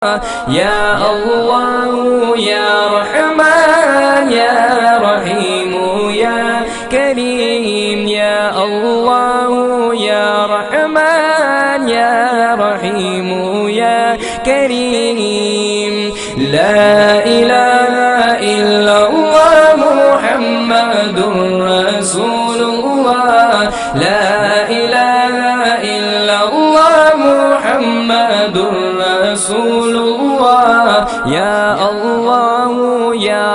يا الله يا رحمن يا رحيم يا كريم يا الله يا رحمن يا رحيم يا كريم لا إله إلا الله محمد رسول الله لا إله إلا الله محمد رسول الله يا الله يا